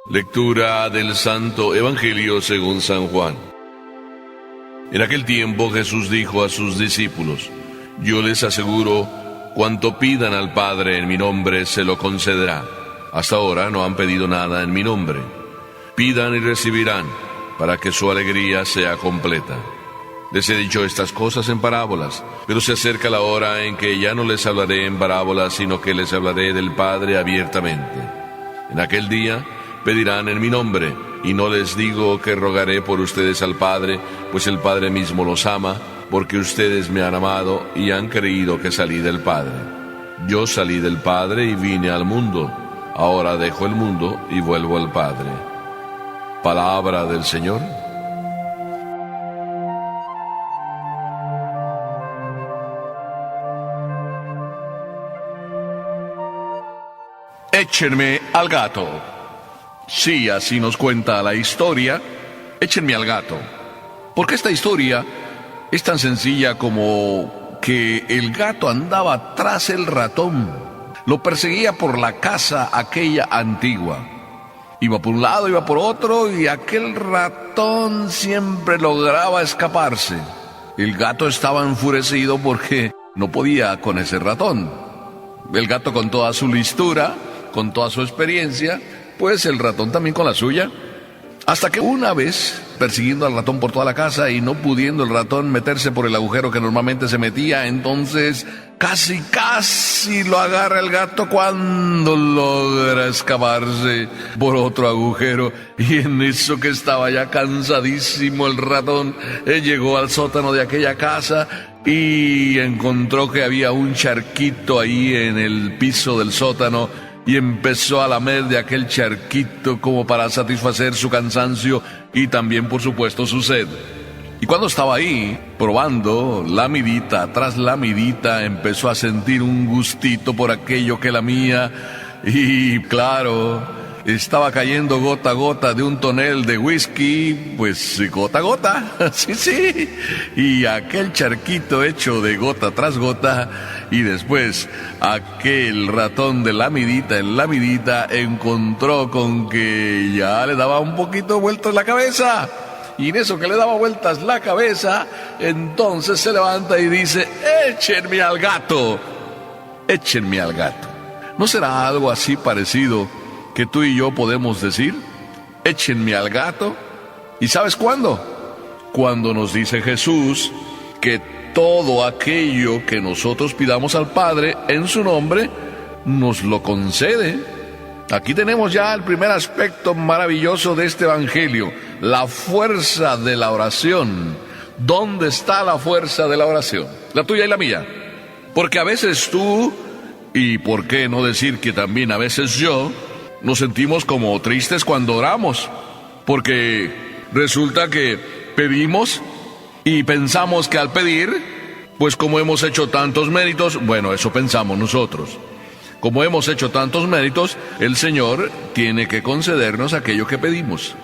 Lectura del Santo Evangelio según San Juan. En aquel tiempo Jesús dijo a sus discípulos: Yo les aseguro, cuanto pidan al Padre en mi nombre se lo concederá. Hasta ahora no han pedido nada en mi nombre. Pidan y recibirán, para que su alegría sea completa. Les he dicho estas cosas en parábolas, pero se acerca la hora en que ya no les hablaré en parábolas, sino que les hablaré del Padre abiertamente. En aquel día pedirán en mi nombre, y no les digo que rogaré por ustedes al Padre, pues el Padre mismo los ama, porque ustedes me han amado y han creído que salí del Padre. Yo salí del Padre y vine al mundo. Ahora dejo el mundo y vuelvo al Padre. Palabra del Señor. Échenme al gato. Sí, así nos cuenta la historia. Échenme al gato. Porque esta historia es tan sencilla como que el gato andaba tras el ratón. Lo perseguía por la casa aquella antigua. Iba por un lado, iba por otro, y aquel ratón siempre lograba escaparse. El gato estaba enfurecido porque no podía con ese ratón. El gato, con toda su listura, con toda su experiencia, pues el ratón también con la suya. Hasta que una vez, persiguiendo al ratón por toda la casa y no pudiendo el ratón meterse por el agujero que normalmente se metía, entonces casi lo agarra el gato cuando logra escaparse por otro agujero. Y en eso que estaba ya cansadísimo el ratón, llegó al sótano de aquella casa y encontró que había un charquito ahí en el piso del sótano, y empezó a lamer de aquel charquito como para satisfacer su cansancio y también, por supuesto, su sed. Y cuando estaba ahí, probando lamidita tras lamidita, empezó a sentir un gustito por aquello que lamía. Y claro, estaba cayendo gota a gota de un tonel de whisky, pues gota a gota, sí. Y aquel charquito hecho de gota tras gota, y después aquel ratón de lamidita en lamidita encontró con que ya le daba un poquito vueltas la cabeza. Y en eso que le daba vueltas la cabeza, entonces se levanta y dice: échenme al gato, échenme al gato. ¿No será algo así parecido que tú y yo podemos decir? Échenme al gato. ¿Y sabes cuándo? Cuando nos dice Jesús que todo aquello que nosotros pidamos al Padre en su nombre, nos lo concede. Aquí tenemos ya el primer aspecto maravilloso de este evangelio: la fuerza de la oración. ¿Dónde está la fuerza de la oración? La tuya y la mía. Porque a veces tú, y por qué no decir que también a veces yo, nos sentimos como tristes cuando oramos, porque resulta que pedimos y pensamos que al pedir, pues como hemos hecho tantos méritos, bueno, eso pensamos nosotros, como hemos hecho tantos méritos, el Señor tiene que concedernos aquello que pedimos.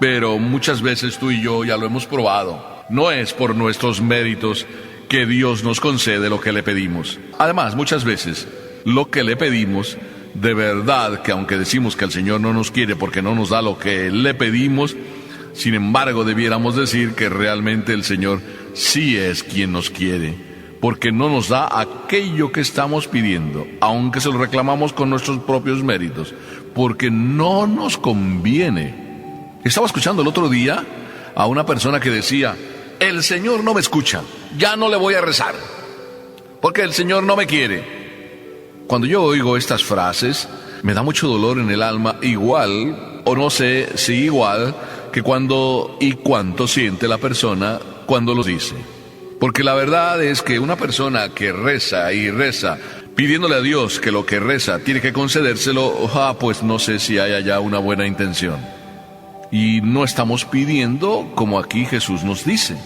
Pero muchas veces tú y yo ya lo hemos probado. No es por nuestros méritos que Dios nos concede lo que le pedimos. Además, muchas veces lo que le pedimos, de verdad que aunque decimos que el Señor no nos quiere porque no nos da lo que le pedimos, sin embargo debiéramos decir que realmente el Señor sí es quien nos quiere, porque no nos da aquello que estamos pidiendo, aunque se lo reclamamos con nuestros propios méritos, porque no nos conviene. Estaba escuchando el otro día a una persona que decía: el Señor no me escucha, ya no le voy a rezar, porque el Señor no me quiere. Cuando yo oigo estas frases, me da mucho dolor en el alma, igual, o no sé si igual, que cuando y cuánto siente la persona cuando lo dice. Porque la verdad es que una persona que reza y reza, pidiéndole a Dios que lo que reza tiene que concedérselo, pues no sé si hay allá una buena intención. Y no estamos pidiendo como aquí Jesús nos dice.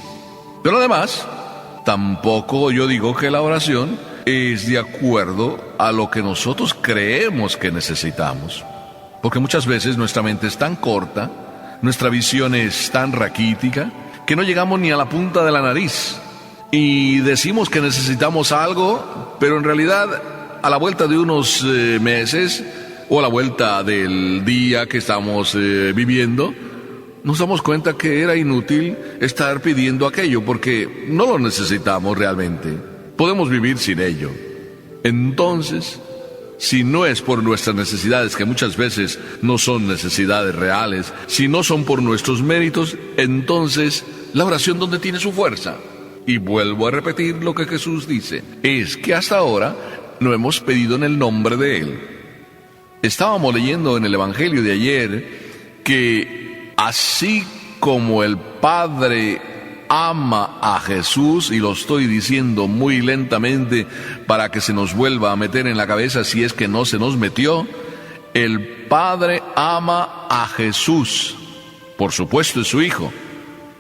Pero además, tampoco yo digo que la oración es de acuerdo a lo que nosotros creemos que necesitamos. Porque muchas veces nuestra mente es tan corta, nuestra visión es tan raquítica, que no llegamos ni a la punta de la nariz. Y decimos que necesitamos algo, pero en realidad a la vuelta de unos meses o a la vuelta del día que estamos viviendo, nos damos cuenta que era inútil estar pidiendo aquello porque no lo necesitamos realmente. Podemos vivir sin ello. Entonces, si no es por nuestras necesidades, que muchas veces no son necesidades reales, si no son por nuestros méritos, entonces la oración, ¿dónde tiene su fuerza? Y vuelvo a repetir lo que Jesús dice, es que hasta ahora no hemos pedido en el nombre de Él. Estábamos leyendo en el Evangelio de ayer que así como el Padre ama a Jesús, y lo estoy diciendo muy lentamente para que se nos vuelva a meter en la cabeza si es que no se nos metió, el Padre ama a Jesús, por supuesto es su Hijo,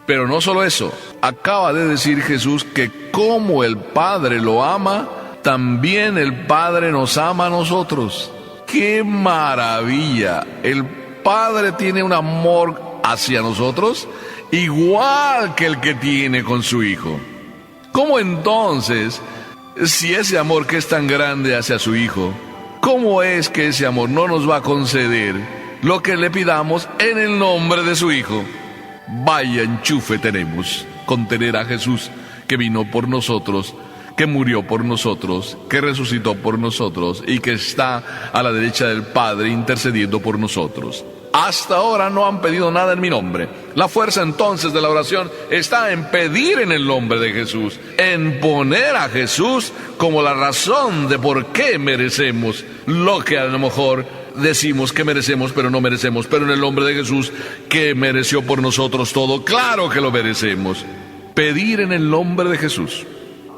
pero no solo eso, acaba de decir Jesús que como el Padre lo ama, también el Padre nos ama a nosotros. ¡Qué maravilla! El Padre tiene un amor hacia nosotros igual que el que tiene con su Hijo. ¿Cómo entonces, si ese amor que es tan grande hacia su Hijo, cómo es que ese amor no nos va a conceder lo que le pidamos en el nombre de su Hijo? Vaya enchufe tenemos con tener a Jesús, que vino por nosotros, que murió por nosotros, que resucitó por nosotros y que está a la derecha del Padre intercediendo por nosotros. Hasta ahora no han pedido nada en mi nombre. La fuerza entonces de la oración está en pedir en el nombre de Jesús, en poner a Jesús como la razón de por qué merecemos lo que a lo mejor decimos que merecemos, pero no merecemos. Pero en el nombre de Jesús, que mereció por nosotros todo, claro que lo merecemos. Pedir en el nombre de Jesús.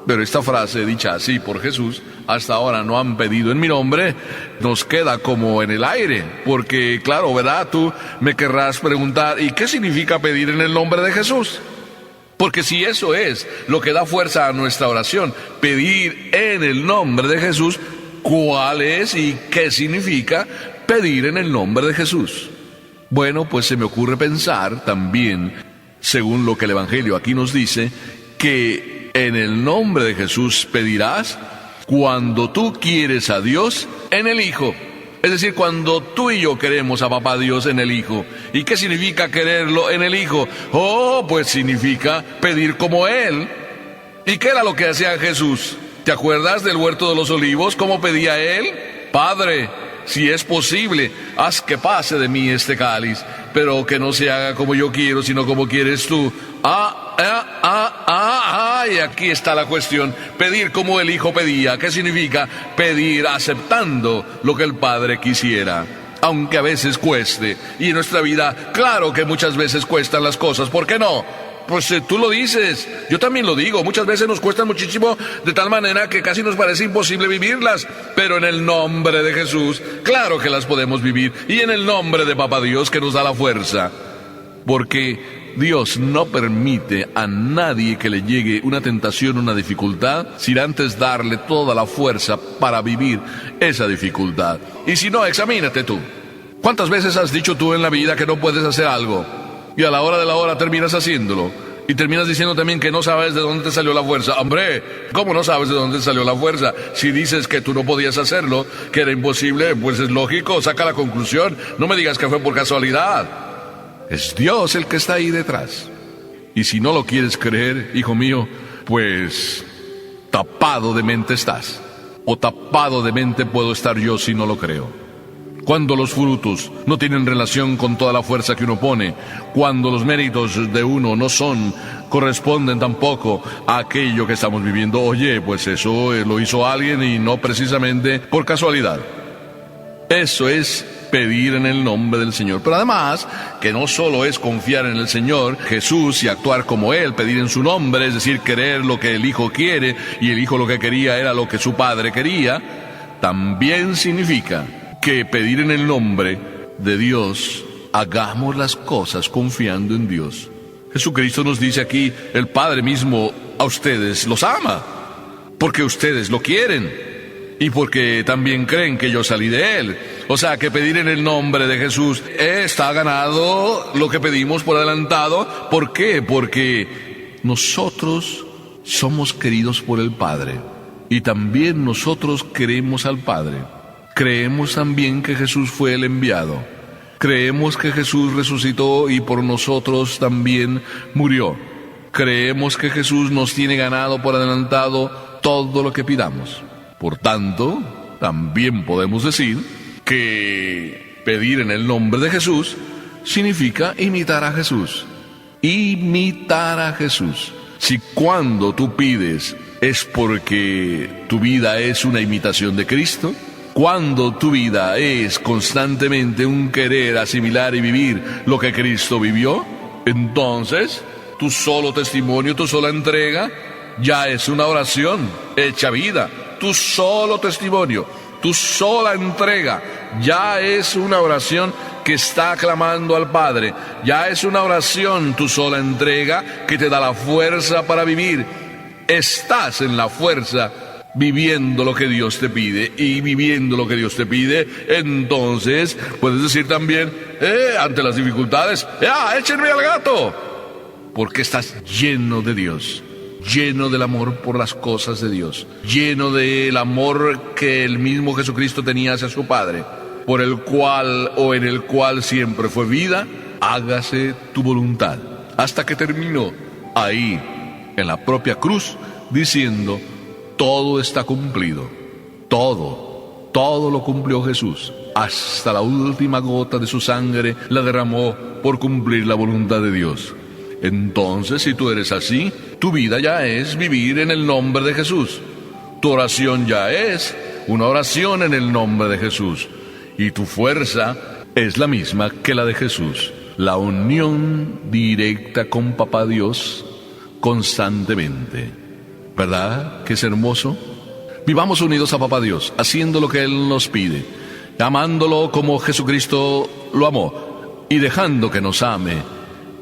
Pero esta frase dicha así por Jesús, hasta ahora no han pedido en mi nombre, nos queda como en el aire, porque claro, ¿verdad? Tú me querrás preguntar, ¿y qué significa pedir en el nombre de Jesús? Porque si eso es lo que da fuerza a nuestra oración, pedir en el nombre de Jesús, ¿cuál es y qué significa pedir en el nombre de Jesús? Bueno, pues se me ocurre pensar también, según lo que el Evangelio aquí nos dice, que en el nombre de Jesús pedirás cuando tú quieres a Dios en el Hijo. Es decir, cuando tú y yo queremos a Papá Dios en el Hijo. ¿Y qué significa quererlo en el Hijo? Oh, pues significa pedir como Él. ¿Y qué era lo que hacía Jesús? ¿Te acuerdas del huerto de los olivos? ¿Cómo pedía Él? Padre, si es posible, haz que pase de mí este cáliz, pero que no se haga como yo quiero, sino como quieres tú. Y aquí está la cuestión. Pedir como el Hijo pedía. ¿Qué significa? Pedir aceptando lo que el Padre quisiera, aunque a veces cueste. Y en nuestra vida, claro que muchas veces cuestan las cosas. ¿Por qué no? Pues tú lo dices, yo también lo digo, muchas veces nos cuestan muchísimo, de tal manera que casi nos parece imposible vivirlas, pero en el nombre de Jesús, claro que las podemos vivir, y en el nombre de Papá Dios, que nos da la fuerza, porque Dios no permite a nadie que le llegue una tentación, una dificultad, sin antes darle toda la fuerza para vivir esa dificultad. Y si no, examínate tú. ¿Cuántas veces has dicho tú en la vida que no puedes hacer algo? Y a la hora de la hora terminas haciéndolo. Y terminas diciendo también que no sabes de dónde te salió la fuerza. Hombre, ¿cómo no sabes de dónde te salió la fuerza? Si dices que tú no podías hacerlo, que era imposible, pues es lógico, saca la conclusión. No me digas que fue por casualidad. Es Dios el que está ahí detrás. Y si no lo quieres creer, hijo mío, pues tapado de mente estás. O tapado de mente puedo estar yo si no lo creo. Cuando los frutos no tienen relación con toda la fuerza que uno pone, cuando los méritos de uno no corresponden tampoco a aquello que estamos viviendo, oye, pues eso lo hizo alguien y no precisamente por casualidad. Eso es pedir en el nombre del Señor. Pero además, que no solo es confiar en el Señor Jesús y actuar como Él, pedir en su nombre, es decir, querer lo que el Hijo quiere, y el Hijo lo que quería era lo que su Padre quería, también significa que pedir en el nombre de Dios, hagamos las cosas confiando en Dios. Jesucristo nos dice aquí, el Padre mismo a ustedes los ama, porque ustedes lo quieren, y porque también creen que yo salí de Él. O sea, que pedir en el nombre de Jesús está ganado lo que pedimos por adelantado. ¿Por qué? Porque nosotros somos queridos por el Padre, y también nosotros queremos al Padre. creemos también que Jesús fue el enviado. Creemos que Jesús resucitó y por nosotros también murió. Creemos que Jesús nos tiene ganado por adelantado todo lo que pidamos. Por tanto, también podemos decir que pedir en el nombre de Jesús significa imitar a Jesús. Imitar a Jesús. Si cuando tú pides es porque tu vida es una imitación de Cristo, cuando tu vida es constantemente un querer asimilar y vivir lo que Cristo vivió, entonces tu solo testimonio, tu sola entrega, ya es una oración hecha vida. Tu solo testimonio, tu sola entrega, ya es una oración que está clamando al Padre. Ya es una oración, tu sola entrega, que te da la fuerza para vivir. Estás en la fuerza viviendo lo que Dios te pide, y viviendo lo que Dios te pide, entonces puedes decir también, ante las dificultades, échenme al gato, porque estás lleno de Dios, lleno del amor por las cosas de Dios, lleno del amor que el mismo Jesucristo tenía hacia su Padre, por el cual o en el cual siempre fue vida. Hágase tu voluntad, hasta que terminó ahí en la propia cruz diciendo: todo está cumplido. Todo lo cumplió Jesús. Hasta la última gota de su sangre la derramó por cumplir la voluntad de Dios. Entonces, si tú eres así, tu vida ya es vivir en el nombre de Jesús. Tu oración ya es una oración en el nombre de Jesús. Y tu fuerza es la misma que la de Jesús. La unión directa con Papá Dios constantemente. ¿Verdad que es hermoso? Vivamos unidos a Papá Dios, haciendo lo que Él nos pide, amándolo como Jesucristo lo amó, y dejando que nos ame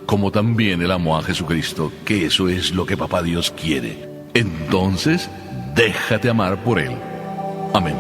como también Él amó a Jesucristo, que eso es lo que Papá Dios quiere. Entonces, déjate amar por Él. Amén.